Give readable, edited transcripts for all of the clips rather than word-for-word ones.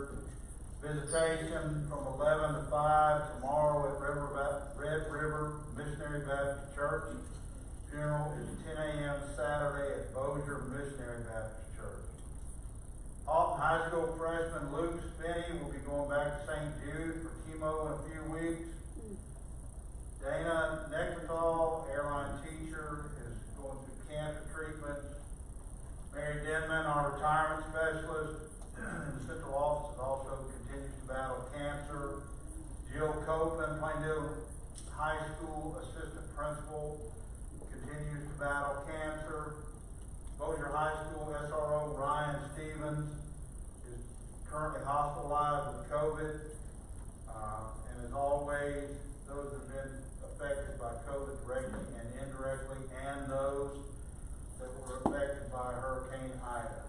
Chapter. Visitation from 11 to 5 tomorrow at Red River Missionary Baptist Church. Funeral is 10 a.m. Saturday at Bossier Missionary Baptist Church. Alton High School freshman Luke Spinney will be going back to St. Jude for chemo in a few weeks. Dana Nectarthal, airline teacher, is going through cancer treatments. Mary Denman, our retirement specialist in the central office, also continues to battle cancer. Jill Copeland, Plainville High School assistant principal, continues to battle cancer. Bossier High School SRO Ryan Stevens is currently hospitalized with COVID. And as always, those have been affected by COVID directly and indirectly, and those that were affected by Hurricane Ida.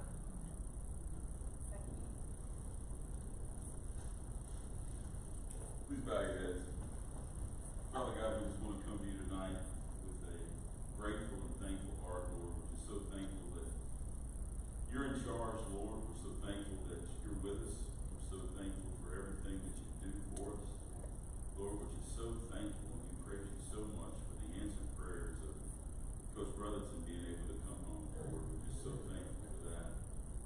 Please bow your heads. Father God, we just want to come to you tonight with a grateful and thankful heart, Lord. We're just so thankful that you're in charge, Lord. We're so thankful that you're with us. We're so thankful for everything that you do for us. Lord, we're just so thankful, and we praise you so much for the answered prayers of Coach Brotherton being able to come home, Lord. We're just so thankful for that.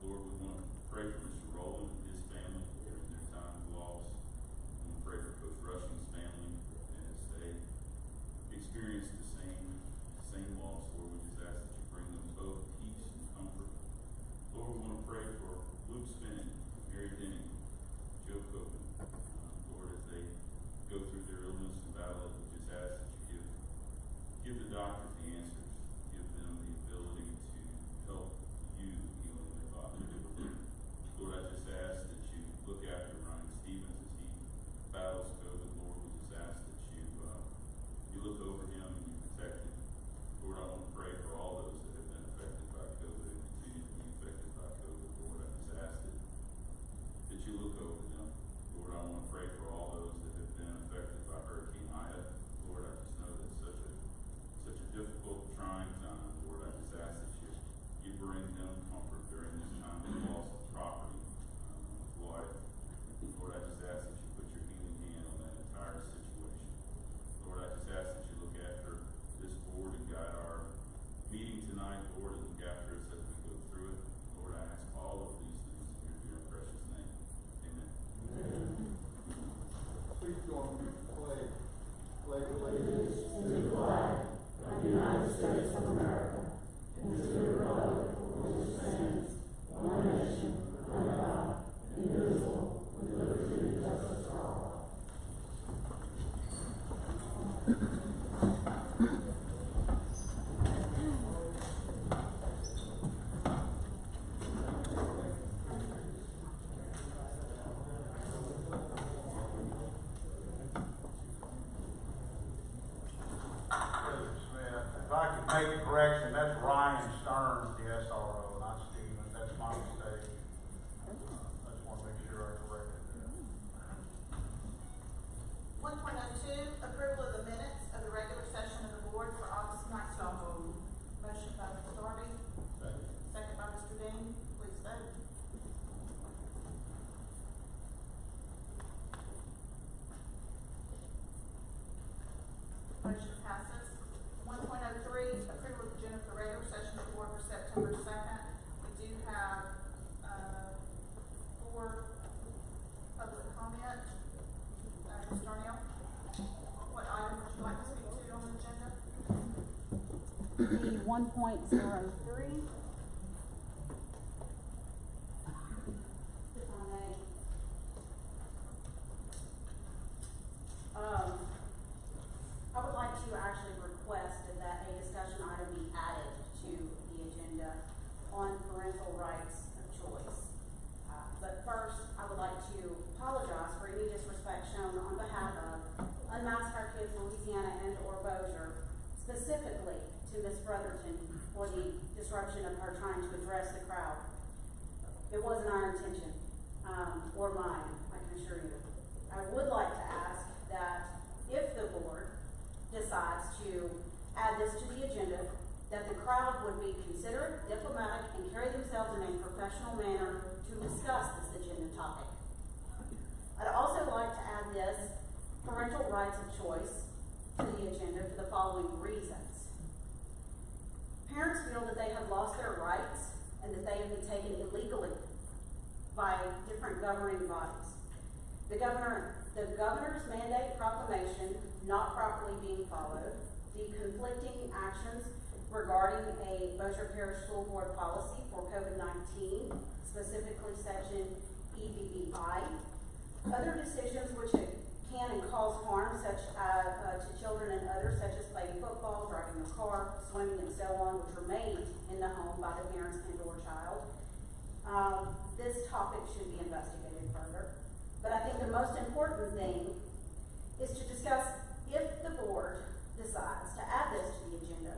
Lord, we want to pray for Mr. Rowland and his family during their time of loss. We want to pray for Coach Rushing's family as they experience the same loss. Lord, we just ask that you bring them both peace and comfort. Lord, we want to pray for Luke Spinney, Mary Denning, Joe Copeland. Lord, as they go through their illness and battle, we just ask that you give the doctors the answers, give them the ability to help you heal their body. Lord, I just ask that you look after Ryan Stevens as he battles COVID. Lord, we just ask that you look over him and you protect him. Lord, I want to pray for all those that have been affected by COVID and continue to be affected by COVID. Lord, I just ask that you look over them. Lord, I want to pray for all those that have been affected by Hurricane Ida. Lord, I just know that such a difficult, trying time. Lord, I just ask that you bring them comfort during this time of loss of property, life. Lord, I just ask that you put your healing hand on that entire situation. Lord, I just ask that you look after this board and guide our meeting tonight, Lord, and look after us as we go through it. Lord, I ask all of these things in your dear and precious name. Amen. Please join me to play Allegiance to the flag of the United States of America and to the republic for which it stands, one nation, under God, indivisible, with liberty and justice for all. If I could make a correction, that's Ryan Stearns, the SRO, not Stevens. That's my mistake. I just want to make sure I corrected that. 1.02, approval of the minutes of the regular session of the board for August 9th. So moved. Motion by Mr. Darby. Second by Mr. Dean. Please vote. Motion passes. 1.03, approval of the agenda for regular session of the board for September 2nd. We do have 4 public comment. Ms. Darnell, what item would you like to speak to on the agenda? The 1.03. If I may. I would like to actually request that a discussion item be added to the agenda on parental rights of choice. But first, I would like to apologize for any disrespect shown on behalf of Unmask Our Kids Louisiana and or Bossier, specifically to Ms. Brotherton for the disruption of her trying to address the crowd. It wasn't our intention, or mine, I can assure you. I would like to ask that if the board decides to add this to the agenda, that the crowd would be considerate, diplomatic, and carry themselves in a professional manner to discuss this agenda topic. governing bodies. The governor's mandate proclamation not properly being followed, the conflicting actions regarding a Bossier Parish School Board policy for COVID-19, specifically section EBBI, other decisions which can and cause harm such as to children and others, such as playing football, driving a car, swimming, and so on, which are made in the home by the parents and or child. This topic should be investigated further. But I think the most important thing is to discuss, if the board decides to add this to the agenda,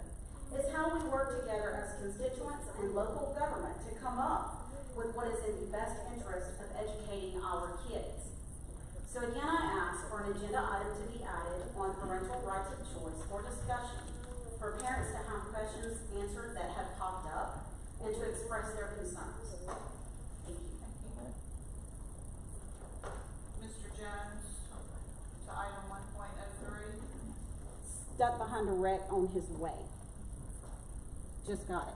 is how we work together as constituents and local government to come up with what is in the best interest of educating our kids. So again, I ask for an agenda item to be added on parental rights of choice for discussion, for parents to have questions answered that have popped up, and to express their concerns. Thank you. Mr. Jones, to item 1.03. Stuck behind a wreck on his way. Just got it.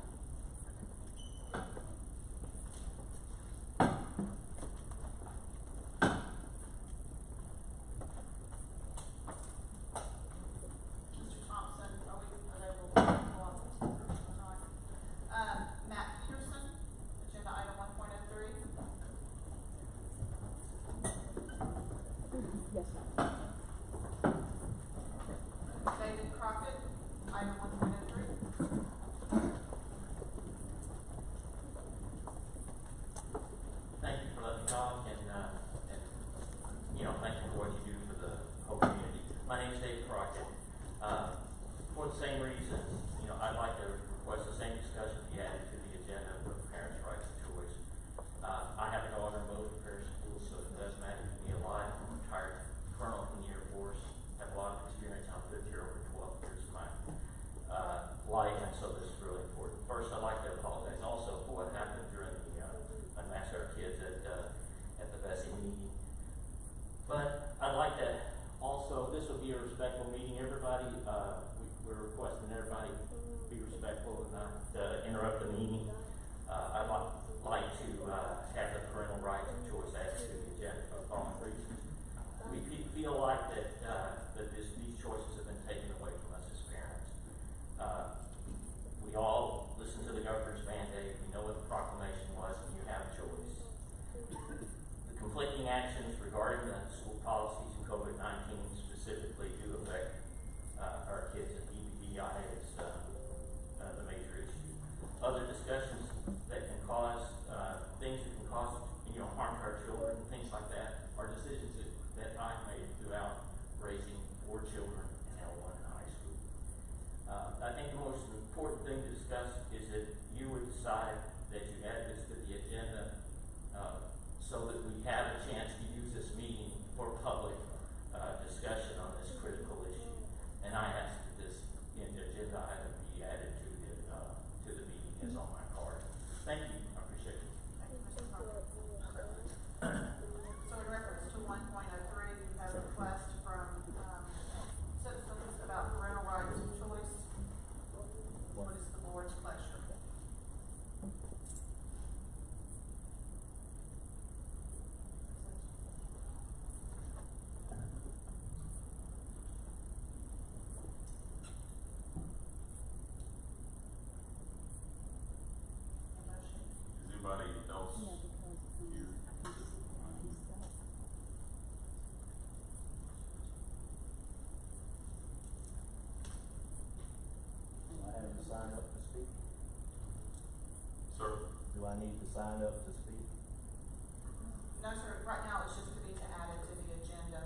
Mr. Thompson, are we available to pull off the ticker tonight? Matt Peterson, agenda item 1.03. Yes, ma'am. David Crockett, item 1.03. Thank you for letting me talk, and thank you for what you do for the whole community. My name is David Crockett. For the same reasons, I'd like to request the same discussion be added to the agenda with parents' rights of choice. I have a daughter in both parish schools, so it does matter to me a lot. I'm a retired colonel in the Air Force, have a lot of experience. I've lived here over 12 years of my life, and so this is really important. First, I'd like to apologize also for what happened during the unmask our kids at the Bessie meeting. But I'd like to also, this will be a respectful meeting. Everybody, we're requesting everybody be respectful and not interrupt the meeting. I'd like to have the parental rights of choice added to the agenda for the following reasons. We feel like that these choices have been taken away from us as parents. We all listen to the governor's mandate. We know what the proclamation was, and you have a choice. The conflicting actions regarding the school policies and COVID-19 specifically do affect our kids, and EBBI is the major issue. Other discussions that can cause things that can cause harm to our children and things like that are decisions that I've made throughout raising 4 children in L1 high school. I think the most important thing to discuss is that you would decide that you add this to the agenda so that we have a chance to use this meeting for public discussion on this critical issue. And I ask that this agenda item be added to the meeting as on my card. Thank you. I appreciate it. Thank you, Mr. Crockett. So in reference to 1.03, you have a request from citizens about parental rights of choice. What is the board's pleasure? Is anybody else here? Do I have to sign up to speak? Sir? Do I need to sign up to speak? No, sir, right now it's just to be added to the agenda.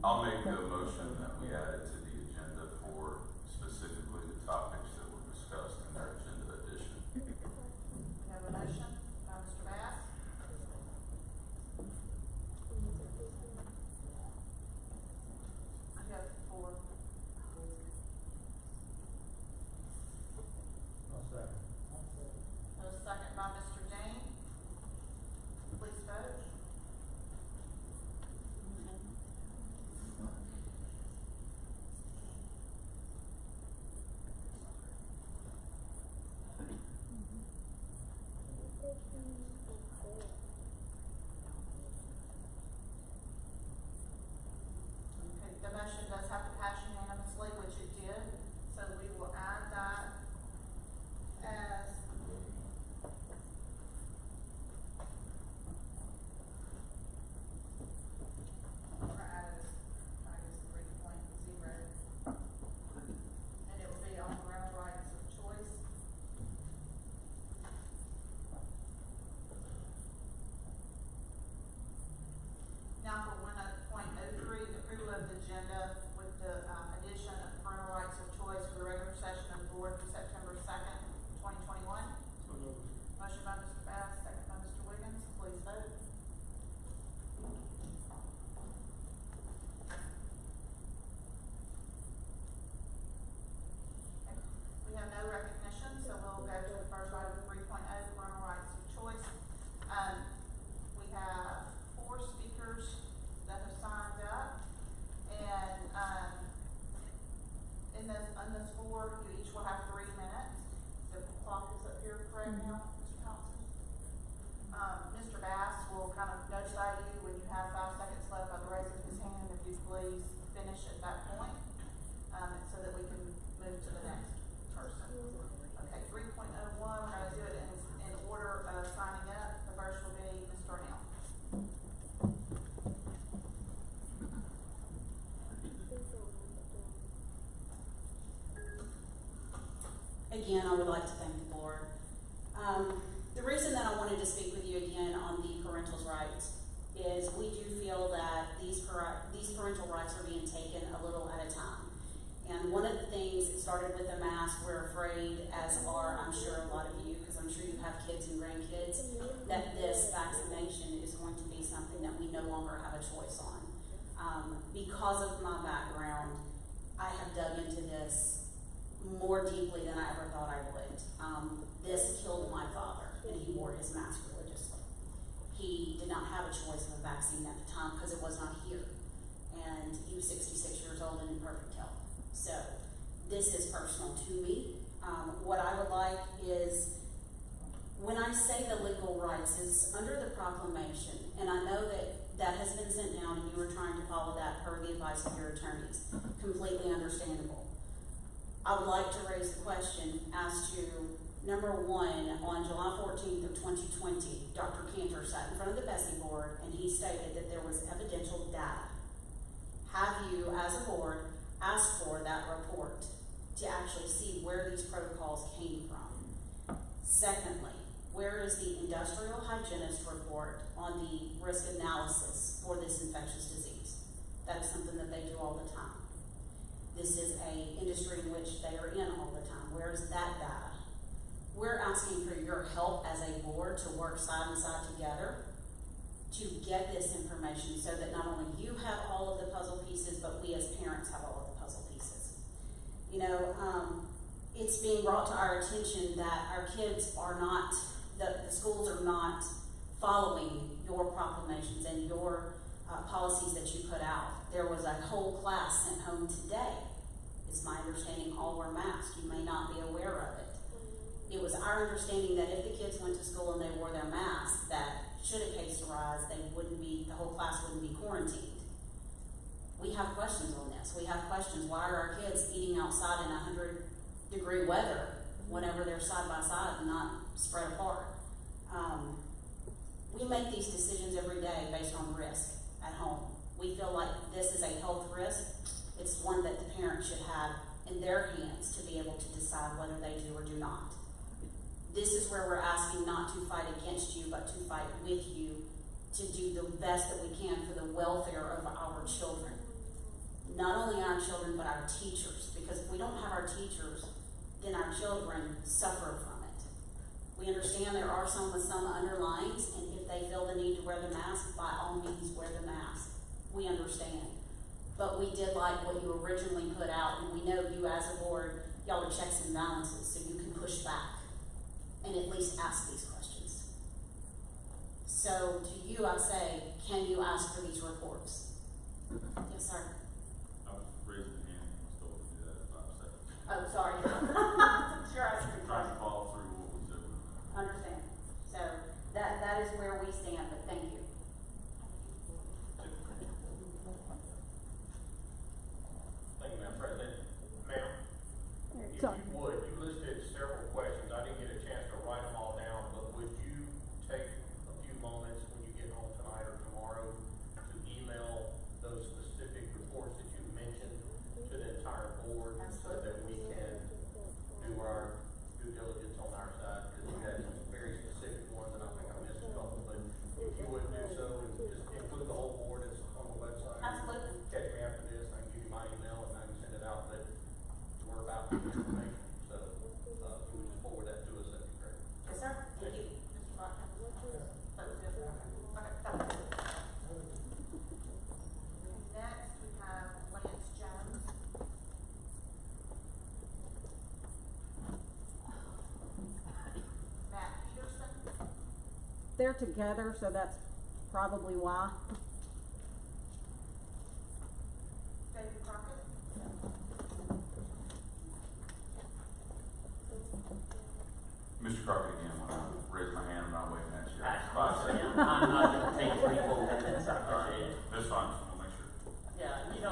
I'll make a motion that we add it to the agenda for specifically the topics that were discussed in our agenda edition. We have a motion by Mr. Bass. I have 4. I'll second. A second by Mr. Dane. Please vote. please finish at that point, so that we can move to the next person. Okay, 3.01, we're gonna do it in order of signing up. The first will be Ms. Darnell. Again, I would like to thank the board. The reason that I wanted to speak with you again on the parental rights is we do feel that these parental rights are being taken a little at a time. And one of the things, it started with the mask. We're afraid, as are I'm sure a lot of you, because I'm sure you have kids and grandkids, that this vaccination is going to be something that we no longer have a choice on. Because of my background, I have dug into this more deeply than I ever thought I would. This killed my father, and he wore his mask religiously. He did not have a choice of a vaccine at the time because it was not here. And he was 66 years old and in perfect health. So this is personal to me. What I would like is, when I say the legal rights, is under the proclamation, and I know that that has been sent down and you were trying to follow that per the advice of your attorneys. Completely understandable. I would like to raise the question as to, number one, on July 14th of 2020, Dr. Cantor sat in front of the BPSB board and he stated that there was evidential data. Have you, as a board, asked for that report to actually see where these protocols came from? Secondly, where is the industrial hygienist report on the risk analysis for this infectious disease? That is something that they do all the time. This is an industry in which they are in all the time. Where is that data? We're asking for your help as a board to work side by side together to get this information so that not only you have all of the puzzle pieces, but we as parents have all of the puzzle pieces. You know, it's being brought to our attention that our kids are not, the schools are not following your proclamations and your policies that you put out. There was a whole class sent home today. It's my understanding all wear masks. You may not be aware of it. It was our understanding that if the kids went to school and they wore their masks, that should a case arise, the whole class wouldn't be quarantined. We have questions on this. We have questions. Why are our kids eating outside in 100-degree weather whenever they're side by side and not spread apart? We make these decisions every day based on risk at home. We feel like this is a health risk. It's one that the parents should have in their hands to be able to decide whether they do or do not. This is where we're asking not to fight against you, but to fight with you to do the best that we can for the welfare of our children. Not only our children, but our teachers. Because if we don't have our teachers, then our children suffer from it. We understand there are some with some underlyings, and if they feel the need to wear the mask, by all means wear the mask. We understand. But we did like what you originally put out, and we know you as a board, y'all are checks and balances, so you can push back and at least ask these questions. So to you, I say, can you ask for these reports? Yes, sir. I was raising the hand, I was told to do that in 5 seconds. Oh, sorry. Sure, I see. Trying to follow through what we said. Understand. So that is where we stand, but thank you. Thank you, Madam President. Ma'am, if you would, you listed several questions. I didn't get a chance to write them all down, but would you take a few moments when you get home tonight or tomorrow to email those specific reports that you mentioned to the entire board so that we can do our due diligence on our side? Because we had some very specific ones, and I think I missed a couple, but if you would do so and just include the whole board, it's on the website. Absolutely. Catch me after this, I can give you my email and I can send it out, but we're about to get information. So, if you would just forward that to us, that'd be great. Yes, sir. Thank you. Mr. Butler? That was it? Okay, that was it. Next, we have Lance Jones. Matt Peterson. They're together, so that's probably why. David Crockett. Mr. Crockett again, when I raise my hand, I'm not waving at you. I'm not gonna take 3 full minutes, I appreciate it. That's fine, just want to make sure. Yeah, you know,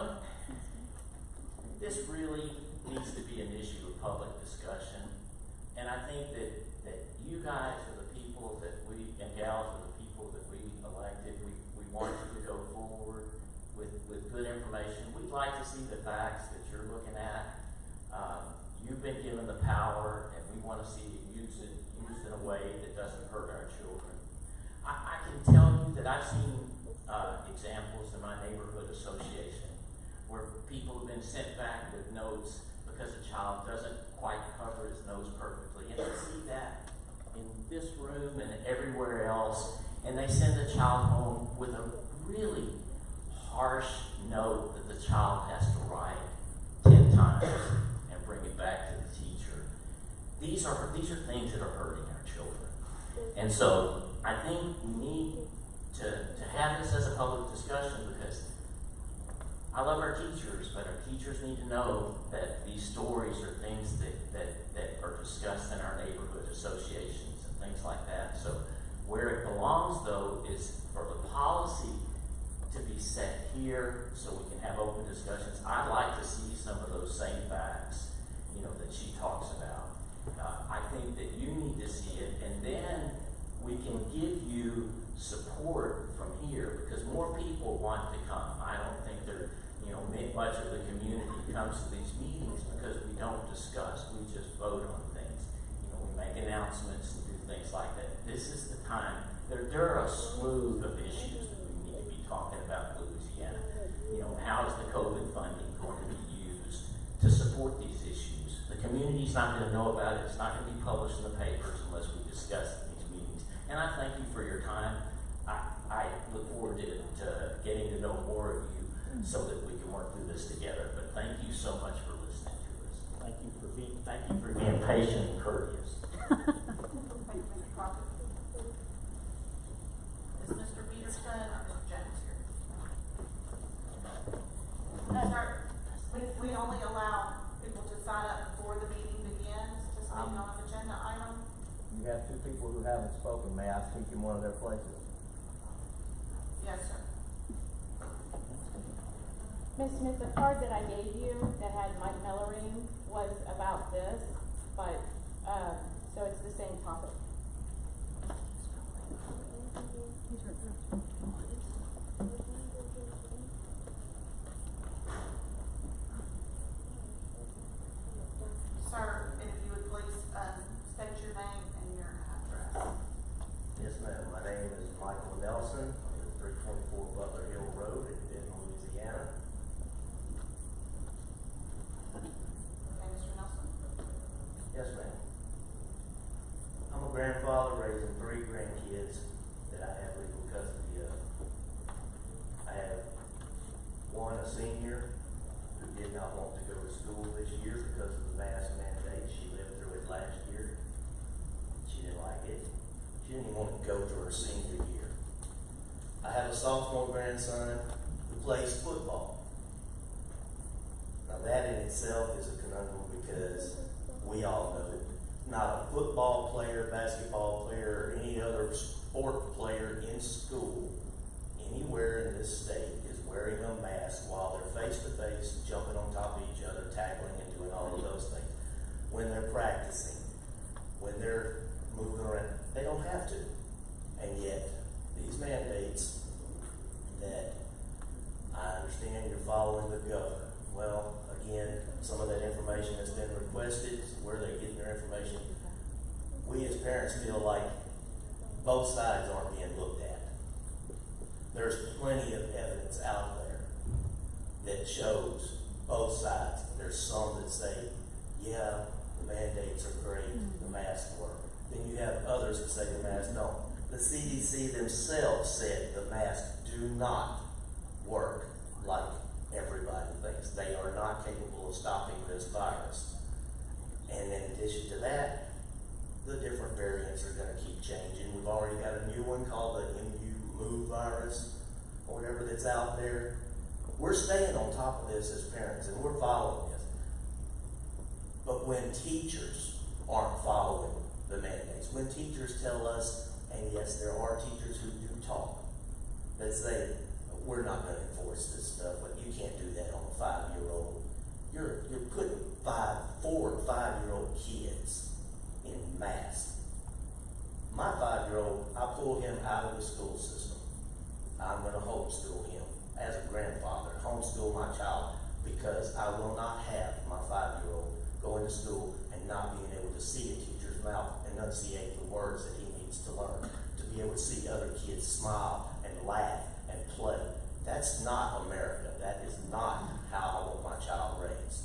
this really needs to be an issue of public discussion. And I think that you guys are the people that and gals are the people that we elected. We want you to go forward with good information. We'd like to see the facts that you're looking at. You've been given the power, and we want to see it used in a way that doesn't hurt our children. I can tell you that I've seen examples in my neighborhood association where people have been sent back with notes because a child doesn't quite cover his nose perfectly. And I see that in this room and everywhere else. And they send the child home with a really harsh note that the child has to write 10 times and bring it back to the teacher. These are things that are hurting our children. And so I think we need to have this as a public discussion, because I love our teachers, but our teachers need to know that these stories are things that are discussed in our neighborhood associations and things like that. So where it belongs, though, is for the policy to be set here so we can have open discussions. I'd like to see some of those same facts, that she talks about. I think that you need to see it, and then we can give you support from here, because more people want to come. I don't think much of the community comes to these meetings because we don't discuss. We just vote on things. We make announcements and do things like that. This is the time. There are a slew of issues that we need to be talking about in Louisiana. How is the COVID funding going to be used to support these issues? The community's not going to know about it. It's not going to be published in the papers unless we discuss it in these meetings. And I thank you for your time. I look forward to getting to know more of you so that we can work through this together. But thank you so much for listening to us. Thank you for being patient and courteous. Thank you, Mr. Crockett. Is Mr. Peterson or Mr. Jones here? Sir, we only allow people to sign up before the meeting begins to speak on an agenda item. You have two people who haven't spoken. May I speak in one of their places? Yes, sir. Ms. Smith, the card that I gave you that had Mike Mellering was about this, but, so it's the same topic. Sir, if you would please state your name and your address. Yes, ma'am. My name is Michael Nelson. I live at 324 Butler Hill Road in Denton, Louisiana. Okay, Mr. Nelson. Yes, ma'am. I'm a grandfather raising 3 grandkids that I have legal custody of. I have one, a senior, who did not want to go to school this year because of the mask mandate. She lived through it last year. She didn't like it. She didn't even want to go through her senior year. I have a sophomore grandson who plays football. Now that in itself is a conundrum, because we all know that not a football player, basketball player, or any other sport player in school anywhere in this state is wearing a mask while they're face to face, jumping on top of each other, tackling and doing all of those things. When they're practicing, when they're moving around, they don't have to. And yet, these mandates that I understand you're following the governor. Well, again, some of that information has been requested, where they're getting their information. We as parents feel like both sides aren't being looked at. There's plenty of evidence out there that shows both sides. There's some that say, yeah, the mandates are great, the masks work. Then you have others that say the masks don't. The CDC themselves said the masks do not work like everybody thinks. They are not capable of stopping this virus. And in addition to that, the different variants are going to keep changing. We've already got a new one called the MU virus, or whatever that's out there. We're staying on top of this as parents, and we're following this. But when teachers aren't following the mandates, when teachers tell us, and yes, there are teachers who do talk, that say, we're not going to enforce this stuff, but you can't do that on a 5-year-old. you're putting 4 and 5-year-old kids in masks. My 5-year-old, I pull him out of the school system. I'm going to homeschool him as a grandfather, homeschool my child, because I will not have my 5-year-old going to school and not being able to see a teacher's mouth enunciate the words that he needs to learn, to be able to see other kids smile and laugh and play. That's not America. That is not how I want my child raised.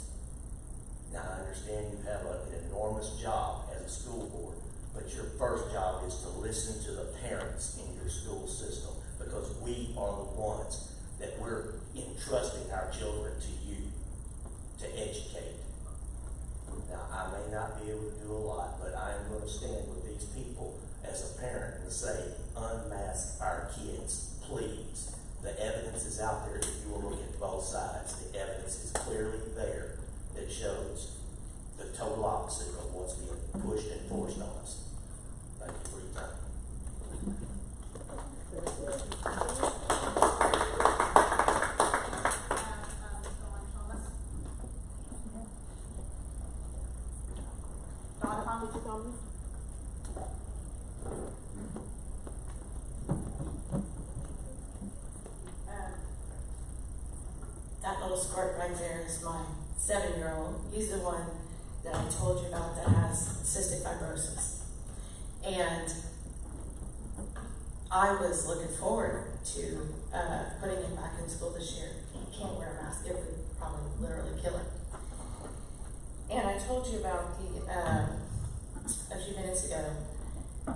Now, I understand you have an enormous job as a school board, but your first job is to listen to the parents in your school system, because we are the ones that we're entrusting our children to you to educate. Now, I may not be able to do a lot, but I am going to stand with these people as a parent and say, unmask our kids, please. The evidence is out there if you will look at both sides. The evidence is clearly there that shows the total opposite of what's being pushed and forced on us. Thank you for your time. That little squirt right there is my 7-year-old. He's the one that I told you about that has cystic fibrosis. And I was looking forward to putting him back in school this year. He can't wear a mask. It would probably literally kill him. And I told you about a few minutes ago,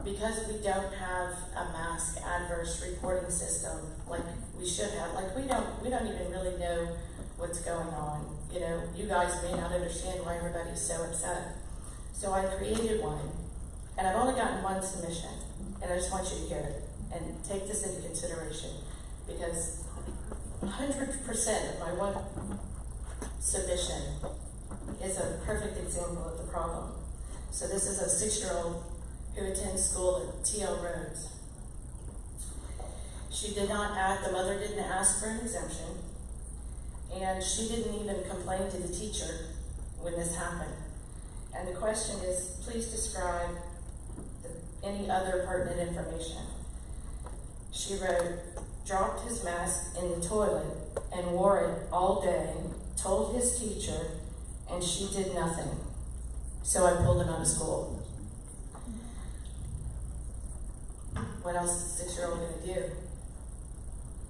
because we don't have a mask adverse reporting system like we should have, like we don't even really know what's going on. You know, you guys may not understand why everybody's so upset. So I created one, and I've only gotten one submission, and I just want you to hear it and take this into consideration, because 100% of my one submission is a perfect example of the problem. So this is a 6-year-old who attends school at TL Rhodes. She did not ask, the mother didn't ask for an exemption, and she didn't even complain to the teacher when this happened. And the question is, please describe any other pertinent information. She wrote, dropped his mask in the toilet and wore it all day, told his teacher, and she did nothing. So I pulled him out of school. What else is a 6-year-old going to do?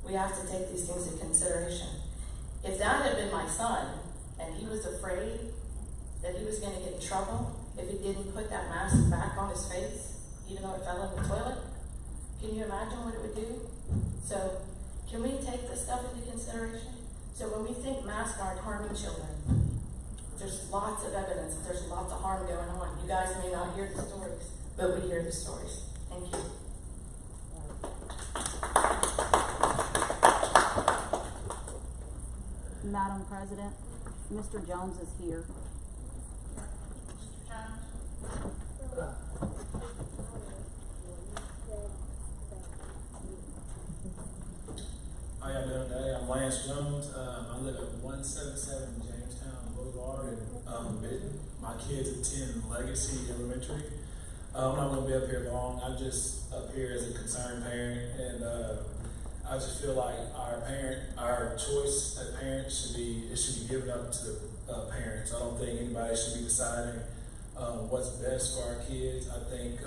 We have to take these things into consideration. If that had been my son, and he was afraid that he was going to get in trouble if he didn't put that mask back on his face, even though it fell in the toilet, can you imagine what it would do? So, can we take this stuff into consideration? So when we think masks aren't harming children, there's lots of evidence that there's lots of harm going on. You guys may not hear the stories, but we hear the stories. Thank you. Madam President, Mr. Jones is here. Mr. Jones? How y'all doing today? I'm Lance Jones. I live at 177 Jamestown Boulevard in Benton. My kids attend Legacy Elementary. I'm not going to be up here long. I'm just up here as a concerned parent, and I just feel like our choice as parents should be given up to the parents. I don't think anybody should be deciding what's best for our kids. I think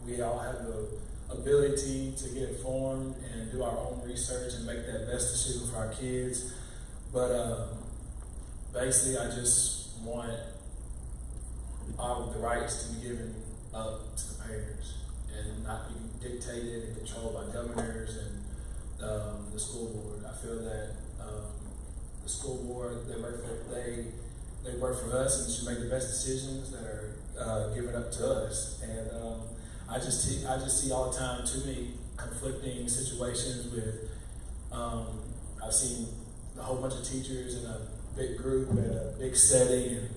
we all have the ability to get informed and do our own research and make that best decision for our kids. But basically, I just want all of the rights to be given up to the parents and not be dictated and controlled by governors and the school board. I feel that the school board, they work for us and should make the best decisions that are given up to us. And I just see all the time too many conflicting situations with. I've seen a whole bunch of teachers in a big group at a big setting, and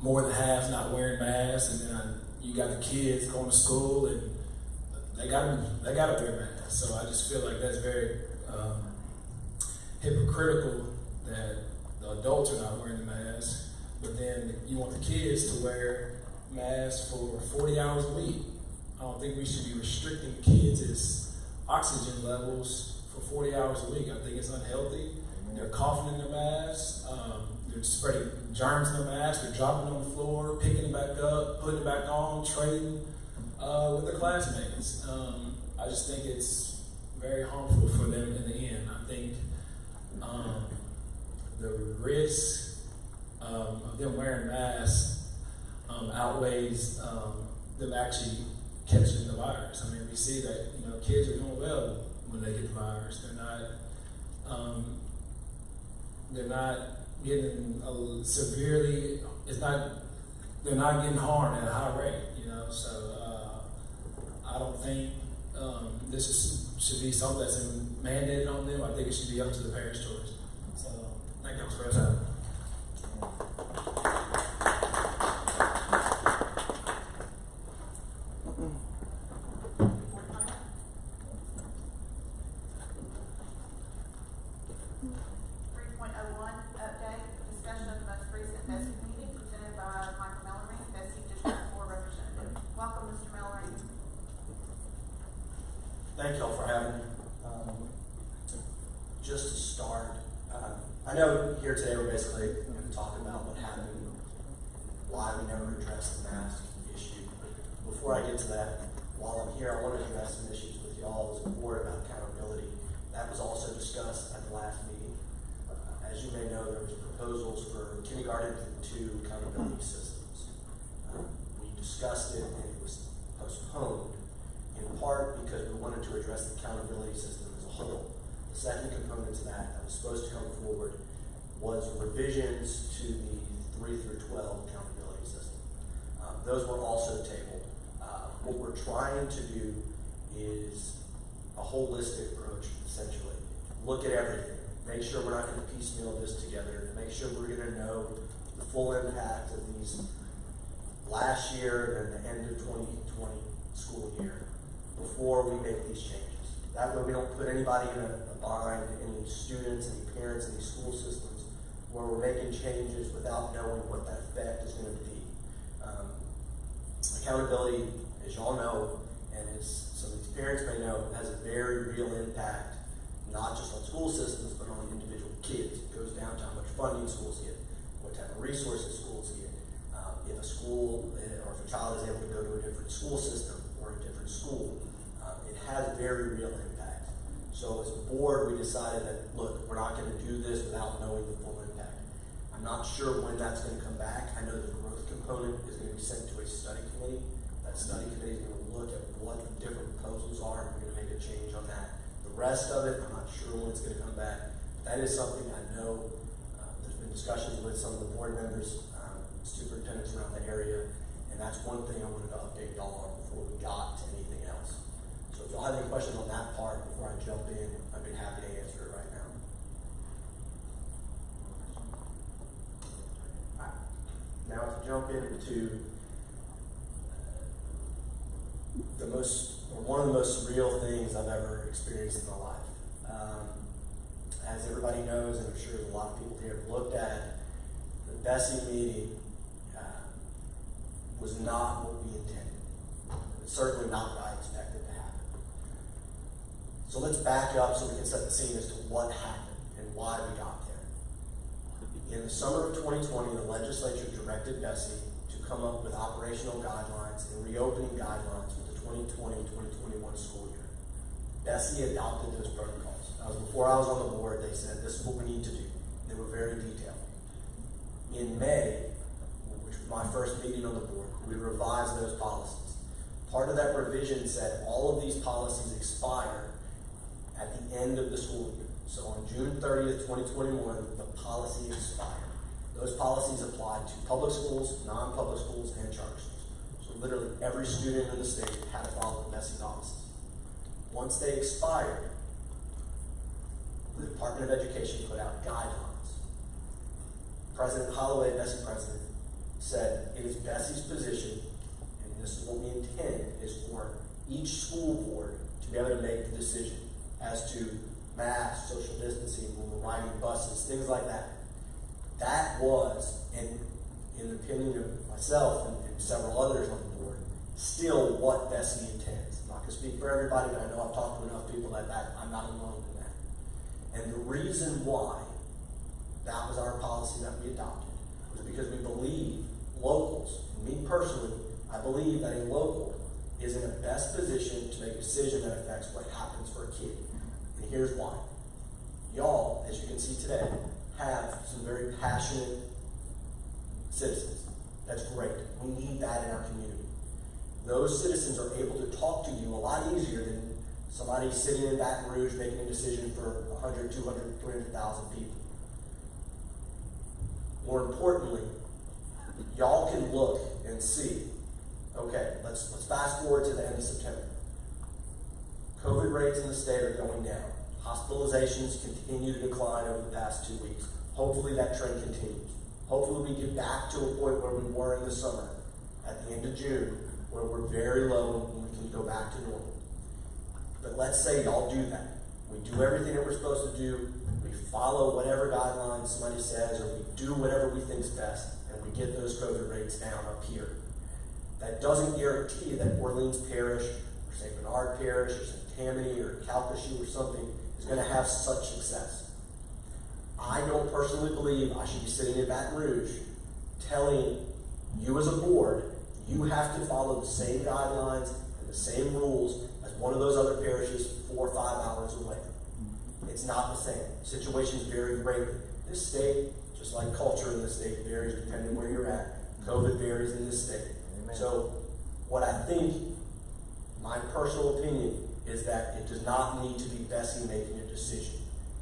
more than half not wearing masks, and then you got the kids going to school and they gotta wear masks. So I just feel like that's very hypocritical that the adults are not wearing the mask, but then you want the kids to wear masks for 40 hours a week. I don't think we should be restricting kids' oxygen levels for 40 hours a week. I think it's unhealthy. They're coughing in their masks. They're spreading germs in their masks. They're dropping it on the floor, picking it back up, putting it back on, trading with their classmates. I just think it's very harmful for them in the end. I think the risk of them wearing masks outweighs them actually catching the virus. I mean, we see that, kids are doing well when they get the virus. They're not getting severely, they're not getting harmed at a high rate, so I don't think this should be something that's mandated on them. I think it should be up to the parents' choice. So, thank you for your time. Thank you all for having me. Just to start, I know here today we're basically going to talk about what happened, why we never addressed the mask issue. Before I get to that, while I'm here, I want to address some issues with you all as a board about accountability. That was also discussed at the last meeting. As you may know, there was proposals for kindergarten to accountability systems. We discussed it and it was postponed, in part because we wanted to address the accountability system as a whole. The second component to that was supposed to come forward was revisions to the 3 through 12 accountability system. Those were also tabled. What we're trying to do is a holistic approach, essentially. Look at everything. Make sure we're not going to piecemeal this together. Make sure we're going to know the full impact of these last year and the end of 2020 school year before we make these changes. That way we don't put anybody in a bind, any students, any parents, any school systems, where we're making changes without knowing what that effect is going to be. Accountability, as you all know, and as some of these parents may know, has a very real impact, not just on school systems, but on individual kids. It goes down to how much funding schools get, what type of resources schools get. If a school or if a child is able to go to a different school system or a different school, it has a very real impact. So as a board, we decided that, look, we're not going to do this without knowing the full impact. I'm not sure when that's going to come back. I know the growth component is going to be sent to a study committee. That study committee is going to look at what the different proposals are, and we're going to make a change on that. The rest of it, I'm not sure when it's going to come back. That is something I know there's been discussions with some of the board members, superintendents around the area, and that's one thing I wanted to update y'all on before we got to anything else. So if y'all have any questions on that part before I jump in, I'd be happy to answer it right now. All right. Now to jump into one of the most surreal things I've ever experienced in my life. As everybody knows, and I'm sure there's a lot of people here have looked at, the Bessie meeting was not what we intended. It's certainly not what I expected to happen. So let's back up so we can set the scene as to what happened and why we got there. In the summer of 2020, the legislature directed Bessie to come up with operational guidelines and reopening guidelines for the 2020-2021 school year. Bessie adopted those protocols. That was before I was on the board. They said, this is what we need to do. They were very detailed. In May, which was my first meeting on the board, we revised those policies. Part of that revision said all of these policies expire at the end of the school year. So on June 30th, 2021, the policy expired. Those policies applied to public schools, non-public schools, and charter schools. So literally every student in the state had to follow the Bessie policies. Once they expired, the Department of Education put out guidelines. President Holloway, Bessie president, said it is Bessie's position, and this is what we intend, is for each school board to be able to make the decision as to masks, social distancing, when we're riding buses, things like that. That was, in the opinion of myself and several others on the board, still what Bessie intends. I'm not going to speak for everybody, but I know I've talked to enough people that I'm not alone in that. And the reason why that was our policy that we adopted was because we believe locals, and me personally, I believe that a local is in the best position to make a decision that affects what happens for a kid. And here's why. Y'all, as you can see today, have some very passionate citizens. That's great. We need that in our community. Those citizens are able to talk to you a lot easier than somebody sitting in Baton Rouge making a decision for 100, 200, 300,000 people. More importantly, y'all can look and see, okay, let's fast forward to the end of September. COVID rates in the state are going down. Hospitalizations continue to decline over the past 2 weeks. Hopefully that trend continues. Hopefully we get back to a point where we were in the summer, at the end of June, where we're very low and we can go back to normal. But let's say y'all do that. We do everything that we're supposed to do. We follow whatever guidelines somebody says, or we do whatever we think is best, and we get those COVID rates down up here. That doesn't guarantee that Orleans Parish, or St. Bernard Parish, or St. Tammany, or Calcasieu, or something is going to have such success. I don't personally believe I should be sitting in Baton Rouge telling you as a board, you have to follow the same guidelines and the same rules as one of those other parishes 4 or 5 hours away. It's not the same. Situations vary greatly. This state, just like culture in this state, varies depending where you're at. COVID varies in this state. Amen. So what I think, my personal opinion, is that it does not need to be Bessie making a decision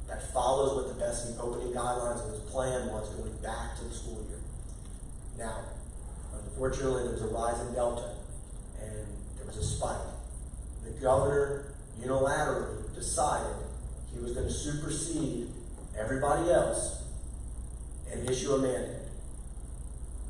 that follows what the Bessie opening guidelines and his plan was going back to the school year. Now, unfortunately, there was a rise in Delta, and there was a spike. The governor unilaterally decided he was going to supersede everybody else and issue a mandate.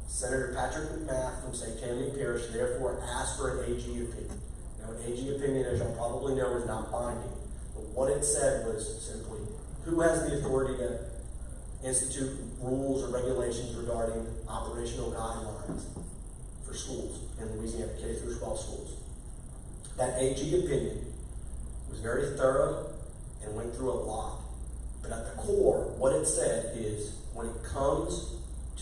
Senator Patrick McMath from St. Tammany Parish therefore asked for an AG opinion. Now, an AG opinion, as y'all probably know, is not binding. But what it said was simply, who has the authority to institute rules or regulations regarding operational guidelines for schools in Louisiana, K through 12 schools? That AG opinion was very thorough and went through a lot. But at the core, what it said is, when it comes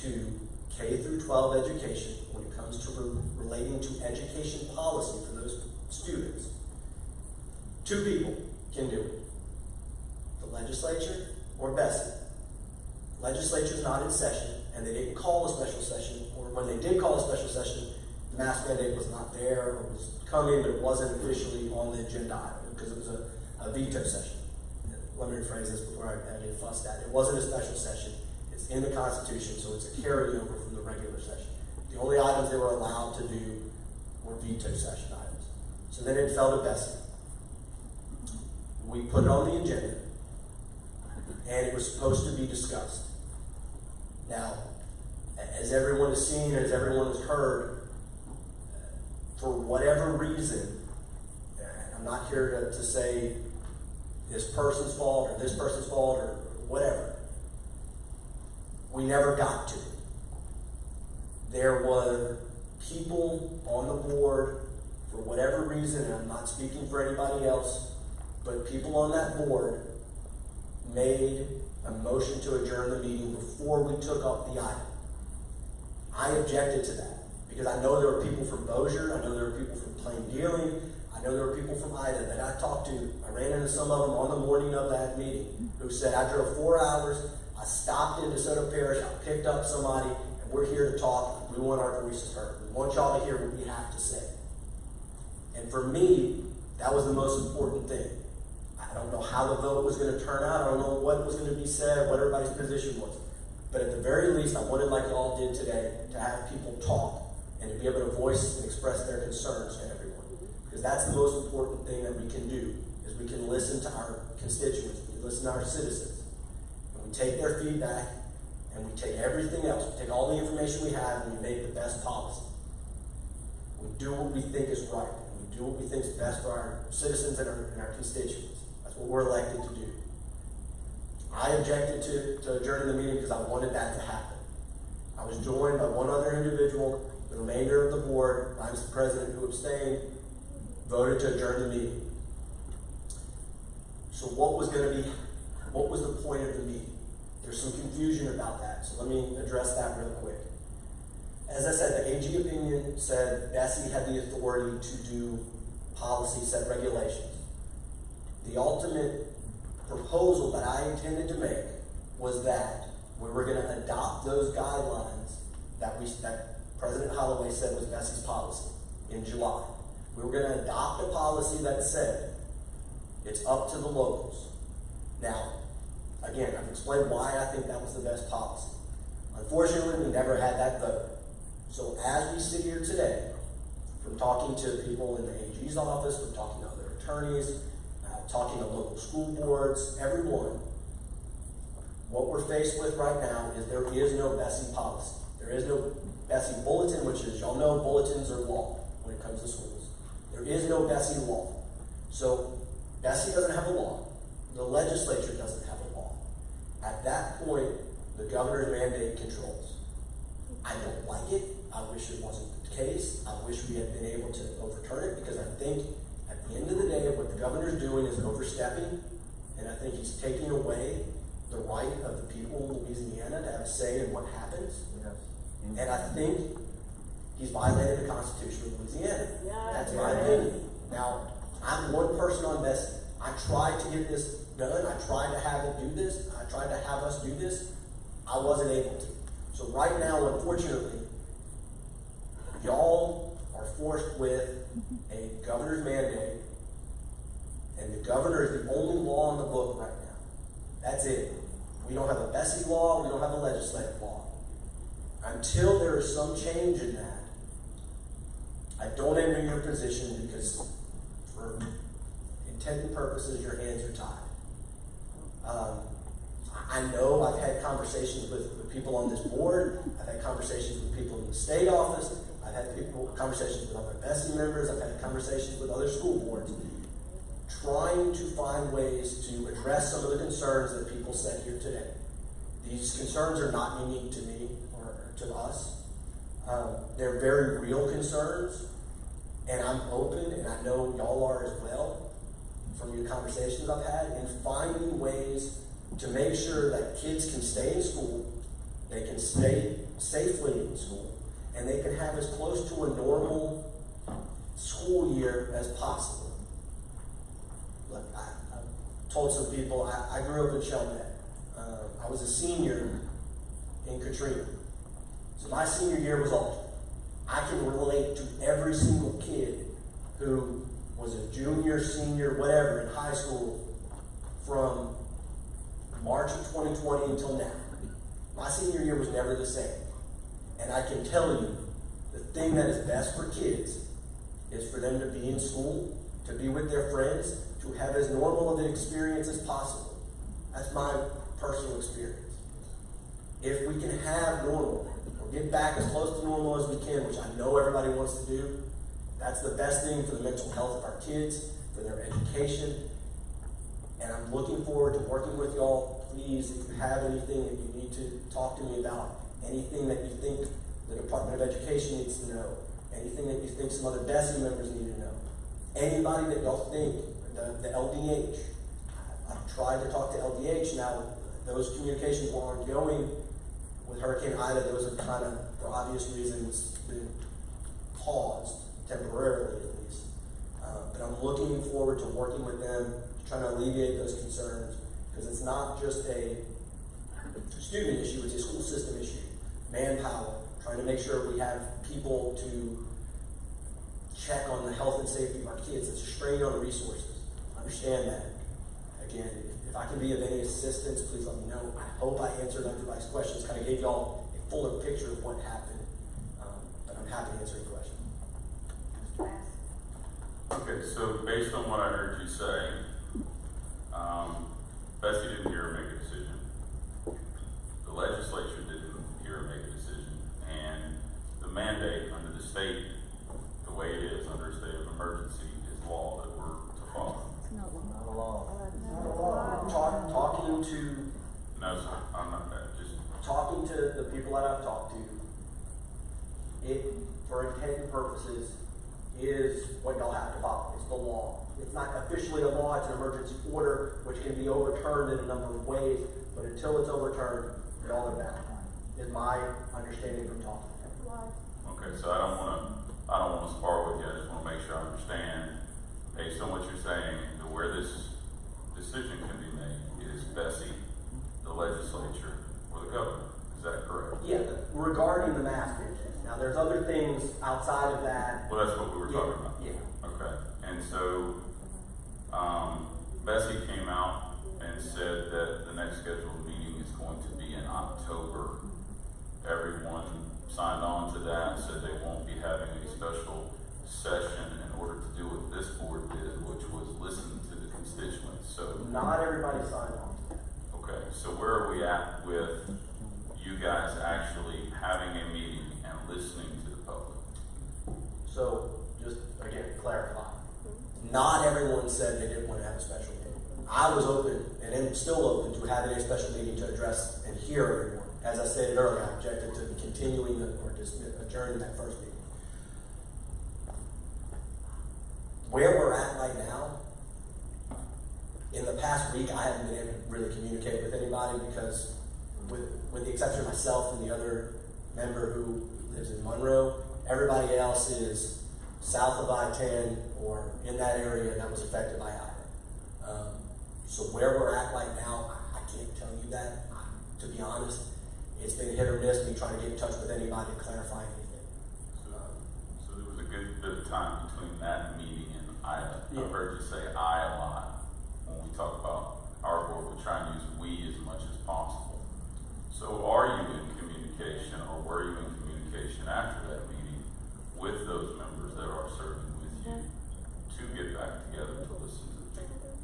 to K through 12 education, when it comes to relating to education policy for those students, 2 people can do it. The legislature or Bessie. Legislature's not in session, and they didn't call a special session, or when they did call a special session, the mask mandate was not there, or was coming, but it wasn't officially on the agenda item, because it was a veto session. Let me rephrase this before I get fussed at. It wasn't a special session. It's in the Constitution, so it's a carryover from the regular session. The only items they were allowed to do were veto session items. So then it fell to Bessie. We put it on the agenda, and it was supposed to be discussed. Now, as everyone has seen, as everyone has heard, for whatever reason, I'm not here to say this person's fault or this person's fault or whatever, we never got to it. There were people on the board, for whatever reason, and I'm not speaking for anybody else, but people on that board made a motion to adjourn the meeting before we took up the item. I objected to that because I know there were people from Bossier, I know there were people from Plain Dealing, I know there were people from Ida that I talked to. I ran into some of them on the morning of that meeting who said, I drove 4 hours, I stopped in DeSoto Parish, I picked up somebody, and we're here to talk. We want our voices heard. We want y'all to hear what we have to say. And for me, that was the most important thing. I don't know how the vote was going to turn out. I don't know what was going to be said, what everybody's position was. But at the very least, I wanted, like y'all did today, to have people talk and to be able to voice and express their concerns to everyone. Because that's the most important thing that we can do, is we can listen to our constituents, we listen to our citizens. And we take their feedback, and we take everything else. We take all the information we have, and we make the best policy. We do what we think is right, and we do what we think is best for our citizens and our constituents. That's what we're elected to do. I objected to adjourning the meeting because I wanted that to happen. I was joined by one other individual. The remainder of the board, I was the president who abstained, voted to adjourn the meeting. So what was the point of the meeting? There's some confusion about that, so let me address that real quick. As I said, the AG opinion said Bessie had the authority to do policy, set regulations. The ultimate proposal that I intended to make was that we were going to adopt those guidelines that President Holloway said was Bessie's policy in July. We were going to adopt a policy that said it's up to the locals. Now, again, I've explained why I think that was the best policy. Unfortunately, we never had that vote. So as we sit here today, from talking to people in the AG's office, from talking to other attorneys, talking to local school boards, everyone, what we're faced with right now is there is no Bessie policy. There is no Bessie bulletin, which is, y'all know, bulletins are law when it comes to schools. There is no Bessie law. So Bessie doesn't have a law. The legislature doesn't have a law. At that point, the governor's mandate controls. I don't like it. I wish it wasn't the case. I wish we had been able to overturn it, because I think at the end of the day, what the governor's doing is overstepping, and I think he's taking away the right of the people in Louisiana to have a say in what happens. Yes. And I think he's violated the Constitution of Louisiana. That's my opinion. Now, I'm one person on Bessie. I tried to get this done. I tried to have it do this. I tried to have us do this. I wasn't able to. So right now, unfortunately, y'all are forced with a governor's mandate, and the governor is the only law on the book right now. That's it. We don't have a Bessie law. We don't have a legislative law. Until there is some change in that, I don't envy your position, because for intent and purposes, your hands are tied. I know I've had conversations with people on this board. I've had conversations with people in the state office. I've had conversations with other Bessie members. I've had conversations with other school boards, trying to find ways to address some of the concerns that people said here today. These concerns are not unique to me or to us. They're very real concerns, and I'm open, and I know y'all are as well, from your conversations I've had, in finding ways to make sure that kids can stay in school, they can stay safely in school, and they can have as close to a normal school year as possible. Look, I told some people, I grew up in Chalmette. I was a senior in Katrina. So my senior year was altered. I can relate to every single kid who was a junior, senior, whatever, in high school from March of 2020 until now. My senior year was never the same. And I can tell you, the thing that is best for kids is for them to be in school, to be with their friends, to have as normal of an experience as possible. That's my personal experience. If we can have normal, or get back as close to normal as we can, which I know everybody wants to do, that's the best thing for the mental health of our kids, for their education. And I'm looking forward to working with y'all. Please, if you have anything that you need to talk to me about, anything that you think the Department of Education needs to know, anything that you think some other Bessie members need to know, anybody that y'all think, the LDH. I've tried to talk to LDH. Now, those communications were ongoing with Hurricane Ida. Those have kind of, for obvious reasons, been paused, temporarily at least. But I'm looking forward to working with them, trying to alleviate those concerns, because it's not just a student issue, it's a school system issue. Manpower, trying to make sure we have people to check on the health and safety of our kids. It's a strain on resources. Understand that. Again, if I can be of any assistance, please let me know. I hope I answered everybody's questions, kind of gave y'all a fuller picture of what happened. But I'm happy to answer any questions. Mr. Bass? Okay, so based on what I heard you say, Bessie didn't hear her make a decision. The legislature didn't hear her make a decision. And the mandate under the state, the way it is under a state of emergency, is law that we're to follow. Not a law. Talking to purposes is what y'all have to follow. It's the law. It's not officially a law, it's an emergency order, which can be overturned in a number of ways, but until it's overturned, y'all are bound, is my understanding from talking to everyone. Okay, so I don't wanna spar with you, I just wanna make sure I understand, based on what you're saying, that where this decision can be made is Bessie, the legislature, or the governor. Is that correct? Yeah, regarding the mask issue. Now, there's other things outside of that. Well, that's what we were talking about. Yeah. Okay, and so, Bessie came out and said that the next scheduled meeting is going to be in October. Everyone signed on to that, said they won't be having a special session in order to do what this board did, which was listen to the constituents, so. Not everybody signed on to that. Okay, so where are we at with you guys actually having a meeting and listening to the public? So, just again, clarify. Not everyone said they didn't want to have a special meeting. I was open, and am still open, to having a special meeting to address and hear everyone. As I stated earlier, I objected to continuing or just adjourning that first meeting. Where we're at right now, in the past week, I haven't been able to really communicate with anybody because, with the exception of myself and the other member who lives in Monroe, everybody else is south of I-10 or in that area that was affected by Ira. So where we're at right now, I can't tell you that. To be honest, it's been hit or miss me trying to get in touch with anybody to clarify anything. So there was a good bit of time between that meeting and Ida. Yeah. I've heard you say I a lot when we talk about our board. We try and use we as much as possible. So are you in communication, or were you in communication after that meeting with those members that are serving with you to get back together to listen to the people?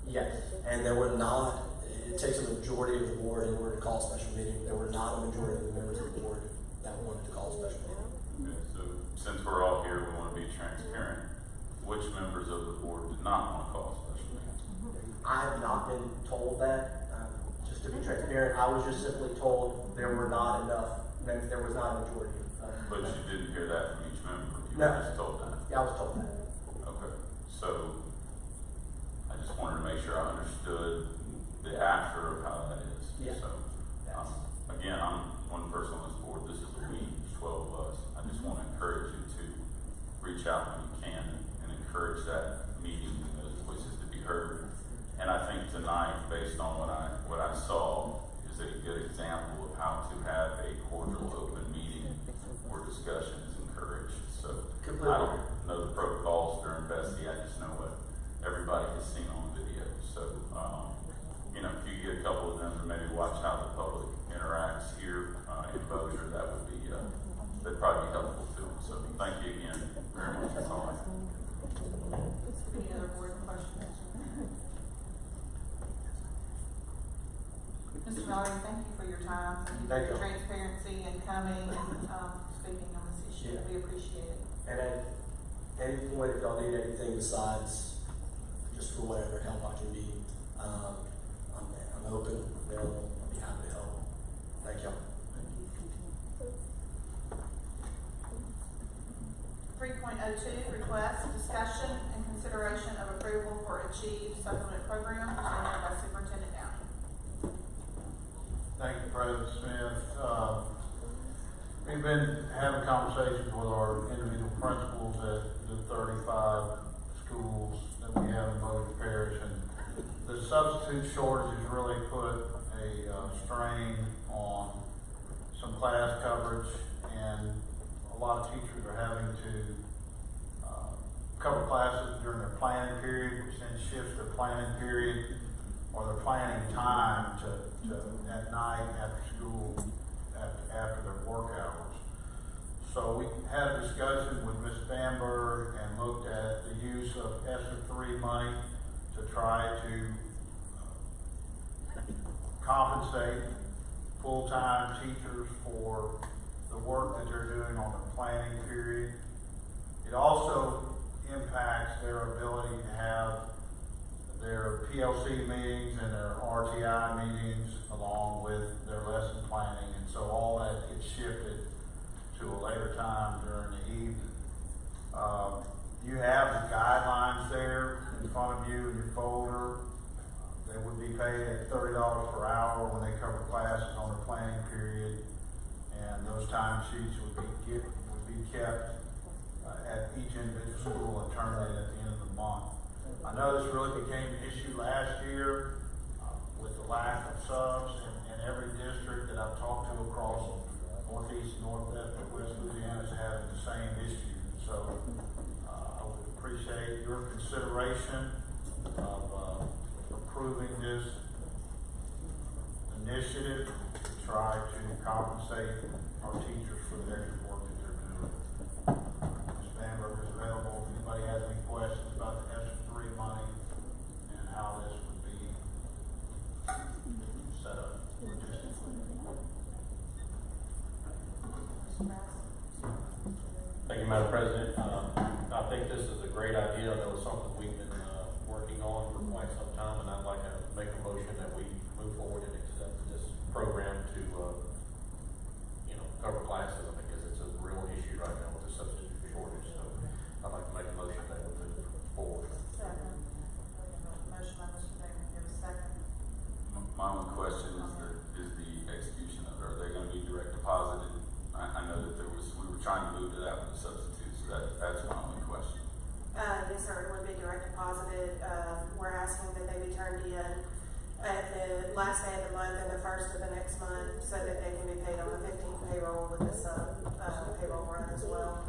Yes, and there were not, it takes a majority of the board in order to call a special meeting. There were not a majority of the members of the board that wanted to call a special meeting. Okay, so since we're all here, we want to be transparent. Which members of the board did not want to call a special meeting? I have not been told that. Just to be transparent, I was just simply told there were not enough, there was not a majority. But you didn't hear that from each member? You No. were just told that? Yeah, I was told that. Okay, so I just wanted to make sure I understood the after of how that is. Yeah. So, again, I'm one person on this board, this is a we, there's 12 of us. I just want to encourage you to reach out when you can and encourage that meeting and those voices to be heard. And I think tonight, based on what I saw, is a good example of how to have a cordial, open meeting where discussion is encouraged. So Completely. I don't know the protocols during Bessie, I just know what everybody has seen on video. So, if you get a couple of them to maybe watch how the public interacts here in Bossier, that would be, that'd probably be helpful to them. So thank you again very much. That's all I have. Any other board questions? Mr. Mallory, thank you for your time. Thank you for your transparency and coming and speaking on this issue. Yeah. We appreciate it. And at any point, if y'all need anything besides just for whatever help I can be, I'm open, available, I'll be happy to help. Thank y'all. 3.02, request, discussion, and consideration of approval for Achieve Supplement Program presented by Superintendent Downey. Thank you, President Smith. We've been having conversations with our individual principals at the 35 schools that we have in Bossier Parish, and the substitute shortage has really put a strain on some class coverage, and a lot of teachers are having to cover classes during their planning period, which then shifts their planning period or their planning time to at night after school, after their work hours. So we had a discussion with Ms. Bamberg and looked at the use of ESSER 3 money to try to compensate full-time teachers for the work that they're doing on the planning period. It also impacts their ability to have their PLC meetings and their RTI meetings along with their lesson planning, and so all that gets shifted to a later time during the evening. You have the guidelines there in front of you in your folder. They would be paid at $30 per hour when they cover classes on the planning period, and those timesheets would be kept at each individual school and turned in at the end of the month. I know this really became an issue last year with the lack of subs in every district that I've talked to across Northeast, Northwest, and West Louisiana is having the same issue. So I would appreciate your consideration of approving this initiative to try to compensate our teachers for the extra work that they're doing. Ms. Bamberg is available if anybody has any questions about the S3 money and how this would be set up logistically. Thank you, Madam President. I think this is a great idea. I know it's something we've been working on for quite some time, and I'd like to make a motion that we move forward and accept this program to, cover classes, because it's a real issue right now with the substitute shortage. So I'd like to make a motion that we move forward. Second. Motion by Mr. Damon, give a second. My only question is the execution of it. Are they going to be direct deposited? I know that we were trying to move to that with the substitutes, so that's my only question. Yes, sir, it would be direct deposited. We're asking that they be turned in at the last day of the month and the first of the next month, so that they can be paid on the 15th payroll with the sub payroll run as well,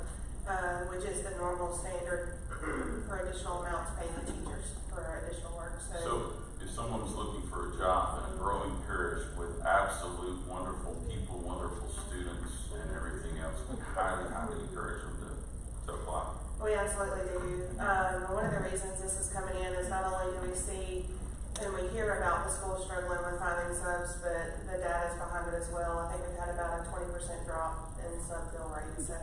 which is the normal standard for additional amounts paid to teachers for additional work. So if someone was looking for a job in a growing parish with absolute wonderful people, wonderful students, and everything else, we highly encourage them to apply. We absolutely do. One of the reasons this is coming in is not only do we see and we hear about the school struggling with finding subs, but the data is behind it as well. I think we've had about a 20% drop in sub fill rate, so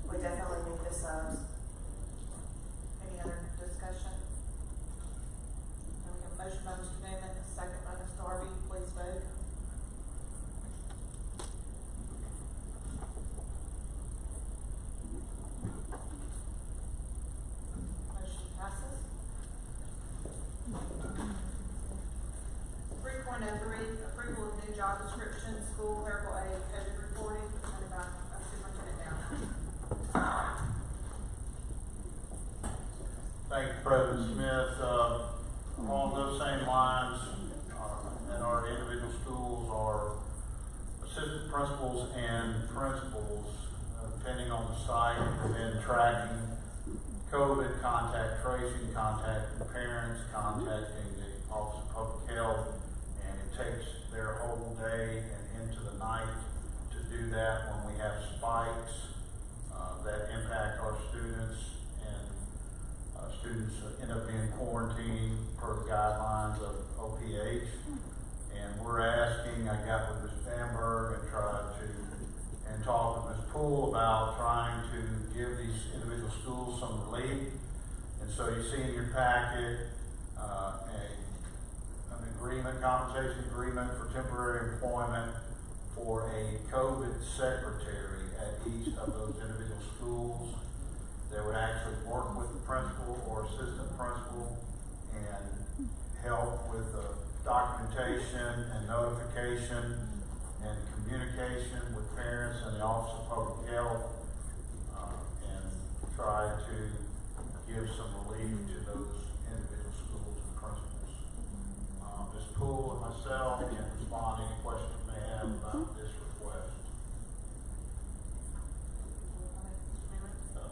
we definitely need the subs. Any other discussion? We have a motion by Mr. Damon, a second by Ms. Darby. Please vote. Motion passes. 3.03, approval of new job description, school clerical aide, COVID reporting, presented by Superintendent Downer. Thank you, President Smith. Along those same lines, in our individual schools, our assistant principals and principals, depending on the site, have been tracking COVID, contact tracing, contacting parents, contacting the Office of Public Health, and it takes their whole day and into the night to do that when we have spikes that impact our students, and students end up being quarantined per the guidelines of OPH. And we're asking, I got with Ms. Bamberg and tried to, and talked with Ms. Poole about trying to give these individual schools some relief. And so you see in your packet an agreement, compensation agreement for temporary employment for a COVID secretary at each of those individual schools that would actually work with the principal or assistant principal and help with the documentation and notification and communication with parents and the Office of Public Health, and try to give some relief to those individual schools and principals. Ms. Poole and myself can respond to any questions you may have about this request.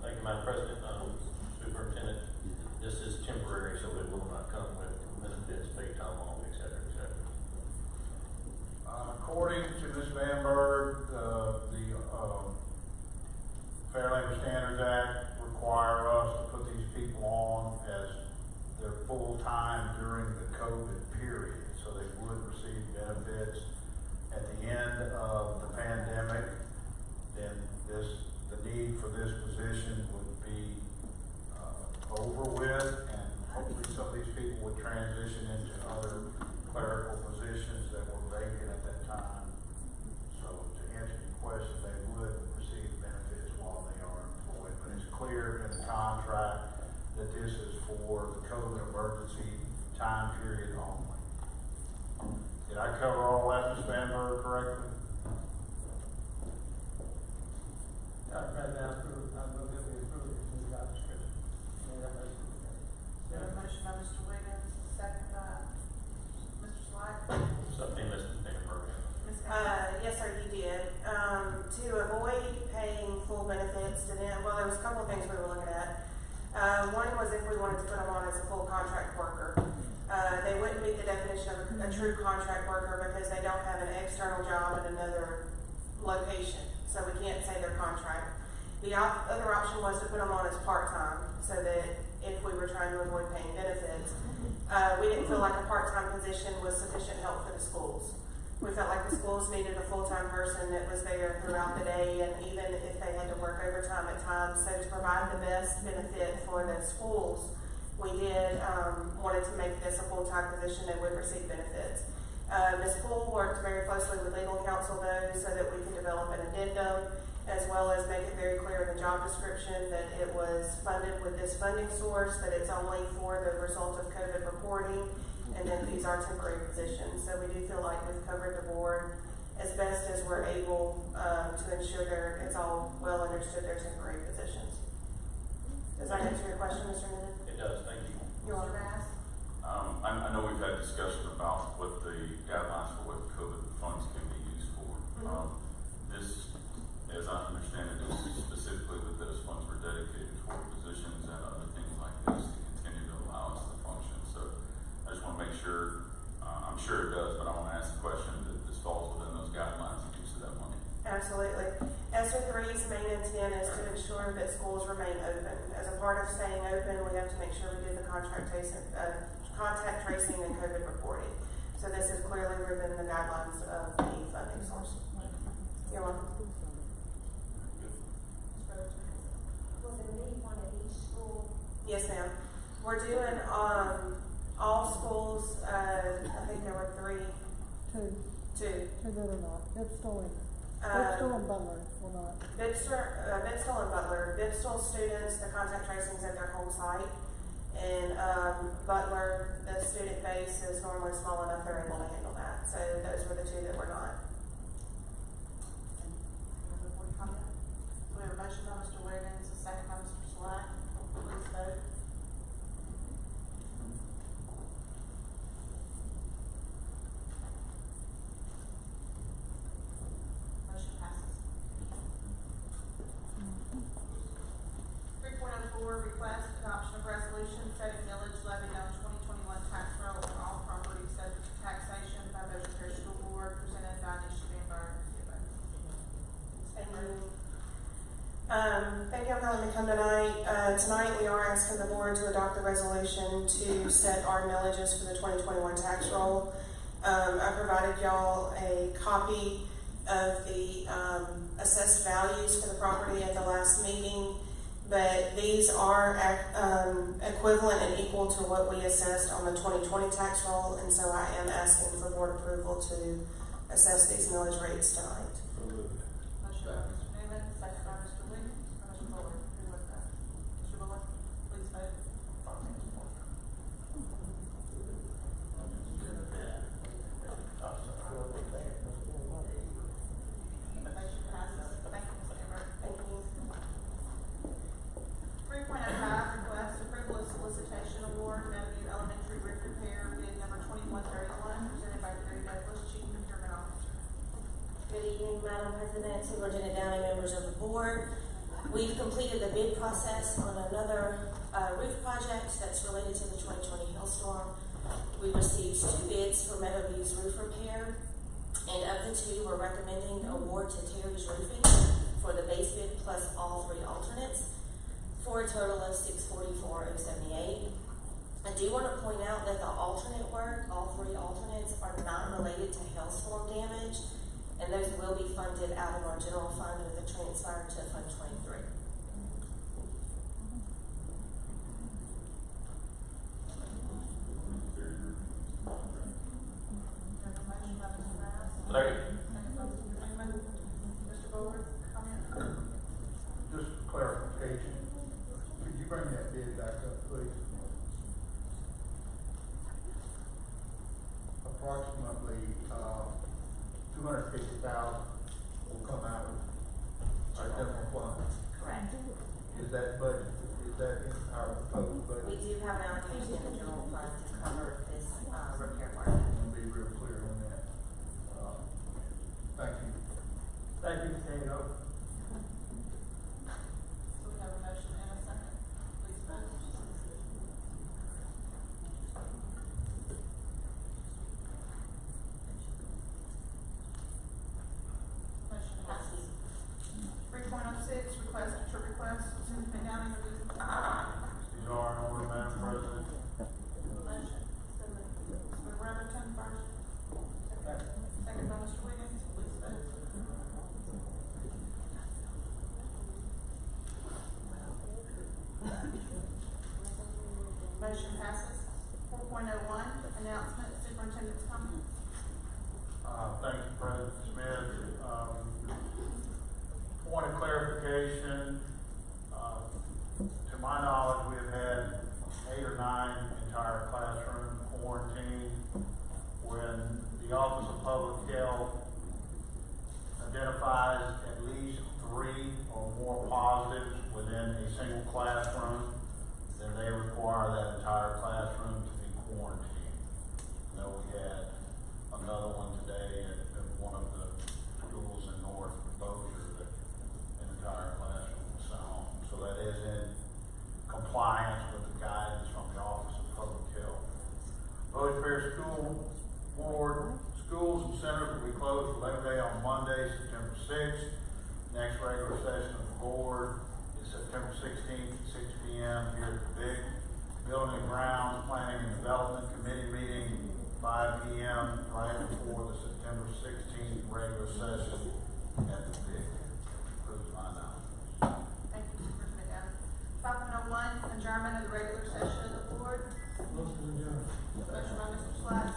Thank you, Madam President. Superintendent, this is temporary, so it will not come with benefits, paid time off, et cetera, et cetera. According to Ms. Bamberg, the Fair Labor Standards Act require us to put these people on as their full-time during the COVID period, so they would receive benefits at the end of the pandemic. Then the need for this position would be over with, and hopefully some of these people would transition into other clerical positions that were vacant at that time. definition of a true contract worker because they don't have an external job at another location, so we can't say they're contract. The other option was to put them on as part-time, so that if we were trying to avoid paying benefits, we didn't feel like a part-time position was sufficient help for the schools. We felt like the schools needed a full-time person that was there throughout the day, and even if they had to work overtime at times. So to provide the best benefit for the schools, we did wanted to make this a full-time position that would receive benefits. The school worked very closely with legal counsel though, so that we could develop an addendum, as well as make it very clear in the job description that it was funded with this funding source, that it's only for the result of COVID reporting, and then these are temporary positions. So we do feel like we've covered the board as best as we're able to ensure it's all well understood they're temporary positions. Does that answer your question, Mr. Newman? It does, thank you. You're welcome. I know we've had discussion about what the guidelines for what COVID funds can be used for. This, as I understand it, is specifically that those funds were dedicated for positions and other things like this to continue to allow us to function. So I just want to make sure, I'm sure it does, but I want to ask the question that this falls within those guidelines of use of that money. Absolutely. ESSER 3's main intent is to ensure that schools remain open. As a part of staying open, we have to make sure we do the contact tracing and COVID reporting. So this is clearly within the guidelines of the funding source. You're welcome. Was there need one at each school? Yes, ma'am. We're doing all schools. I think there were two. Two that are not. Bipstall and Butler will not. Bipstall and Butler. Bipstall students, the contact tracing is at their home site. And Butler, the student base is normally small enough they're able to handle that. So those were the two that were not. We have a motion by Mr. Wiggins, a second by Mr. Slack. Please vote. Motion passes. 3.04, request adoption of resolution setting millage levied on 2021 tax roll on all property subject to taxation by Bossier Parish School Board, presented by Nisha Van Byrne. Thank you for letting me come tonight. Tonight we are asking the board to adopt the resolution to set our millages for the 2021 tax roll. I provided y'all a copy of the assessed values for the property at the last meeting, but these are equivalent and equal to what we assessed on the 2020 tax roll, and so I am asking for board approval to assess these millage rates tonight. Motion by Mr. Newman, second by Mr. Wiggins, Mr. Bullard, who was that? Mr. Bullard, please vote. Motion passes. Thank you, Ms. Amber. Thank you. 3.05, request approval of solicitation award, Meadowview Elementary roof repair, bid number 2131, presented by Terry Douglas, Chief Procurement Officer. Good evening, Madam President, Superintendent Downey, members of the board. We've completed the bid process on another roof project that's related to the 2020 hailstorm. We received 2 bids for Meadowview's roof repair, and of the 2, we're recommending award to Terry's Roofing for the base bid plus all 3 alternates for a total of $644,078. I do want to point out that the alternate work, all 3 alternates, are not related to hailstorm damage, and those will be funded out of our general fund with a transfer to Fund 23. Second. Mr. Bullard, comment? Just clarification, could you bring that bid back up, please? Approximately, $250,000 will come out of our general fund. Correct. Is that budget, is that in our proposed budget? We do have an allocation in the general fund to cover this repair part. And be real clear on that. Thank you. Thank you, Mr. Daniel. So we have a motion and a second. Please vote. Center will be closed for Labor Day on Monday, September 6th. Next regular session of the board is September 16th at 6 p.m. here at the big Building and Grounds Planning and Development Committee meeting, 5 p.m. right before the September 16th regular session at the big. Approves my announcement. Thank you, Mr. McAdams. 5.01, adjournment of the regular session of the board. Motion to adjourn. Motion by Mr. Slack,